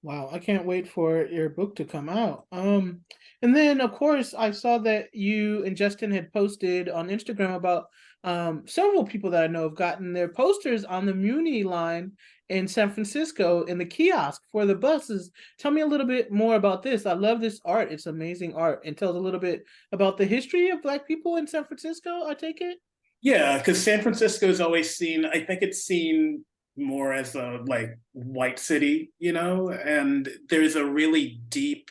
Wow, I can't wait for your book to come out. And then of course I saw that you and Justin had posted on Instagram about several people that I know have gotten their posters on the Muni line in San Francisco in the kiosk for the buses. Tell me a little bit more about this. I love this art. It's amazing art and tells a little bit about the history of Black people in San Francisco, I take it. Yeah, because San Francisco is always seen, I think it's seen more as a like white city, and there's a really deep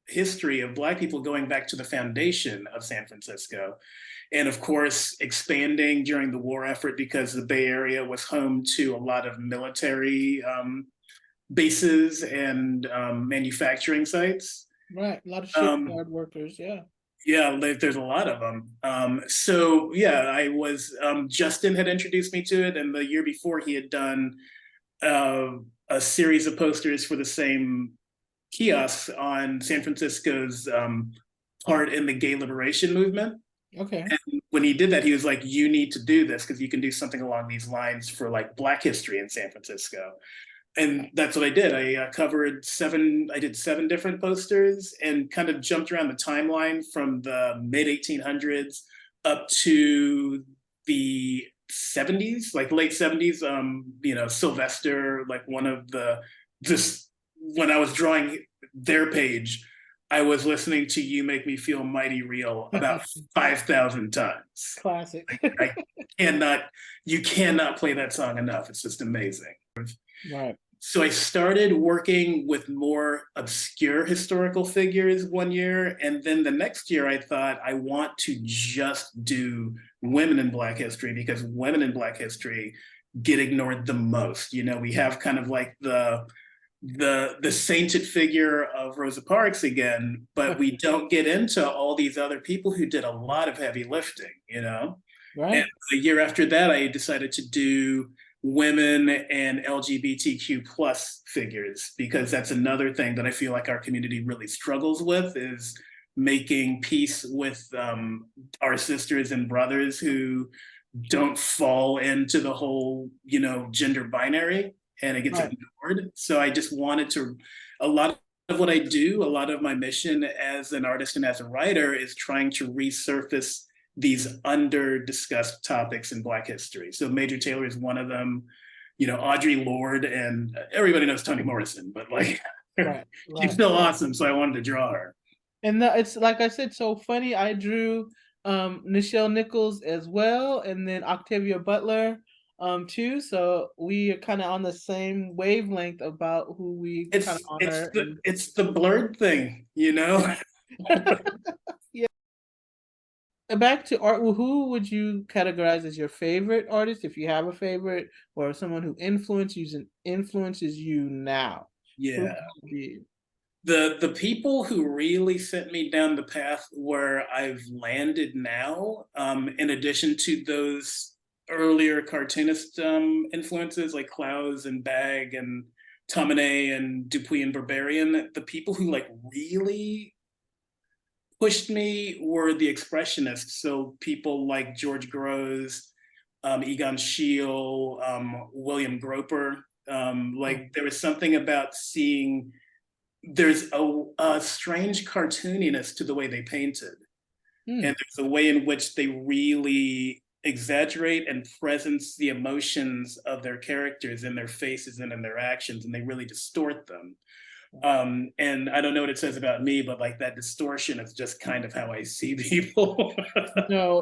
history of Black people going back to the foundation of San Francisco. And of course, expanding during the war effort because the Bay Area was home to a lot of military bases and manufacturing sites. Right. A lot of Um, shipyard workers, yeah. Yeah, there's a lot of them. So yeah, I was Justin had introduced me to it, and the year before he had done uh, a series of posters for the same kiosks on San Francisco's part in the gay liberation movement. Okay. And when he did that, he was like, "You need to do this because you can do something along these lines for like Black history in San Francisco." And that's what I did. I did 7 different posters and kind of jumped around the timeline from the mid 1800s up to the 70s, like late 70s. Sylvester, like one of the, just when I was drawing their page, I was listening to You Make Me Feel Mighty Real about 5,000 times. Classic. I cannot, you cannot play that song enough. It's just amazing. Right. So I started working with more obscure historical figures one year. And then the next year, I thought I want to just do women in Black history because women in Black history get ignored the most. We have kind of like the sainted figure of Rosa Parks again, but we don't get into all these other people who did a lot of heavy lifting. And Right. the year after that, I decided to do women and LGBTQ plus figures because that's another thing that I feel like our community really struggles with is making peace with our sisters and brothers who don't fall into the whole, gender binary and it gets Right. ignored. So I just wanted to, a lot of what I do, a lot of my mission as an artist and as a writer is trying to resurface these under discussed topics in Black history. So Major Taylor is one of them, Audre Lorde, and everybody knows Toni Morrison, but like Right. she's Right. still awesome. So I wanted to draw her. And it's like I said, so funny. I drew Nichelle Nichols as well, and then Octavia Butler too. So we are kind of on the same wavelength about who we kind of It's it's honor. the And it's the blurred thing. yeah. Back to art. Well, who would you categorize as your favorite artist, if you have a favorite, or someone who influences you now? Who would Yeah. it be? The people who really sent me down the path where I've landed now, in addition to those earlier cartoonist influences like Clowes and Bag and Tomine and Dupuy and Barbarian, the people who like really pushed me were the expressionists. So people like George Grosz, Egon Schiele, William Groper. Oh, Like there was something about seeing there's a strange cartooniness to the way they painted. And hmm. there's a way in which they really exaggerate and presence the emotions of their characters in their faces and in their actions, and they really distort them. And I don't know what it says about me, but like that distortion is just kind of how I see people. No,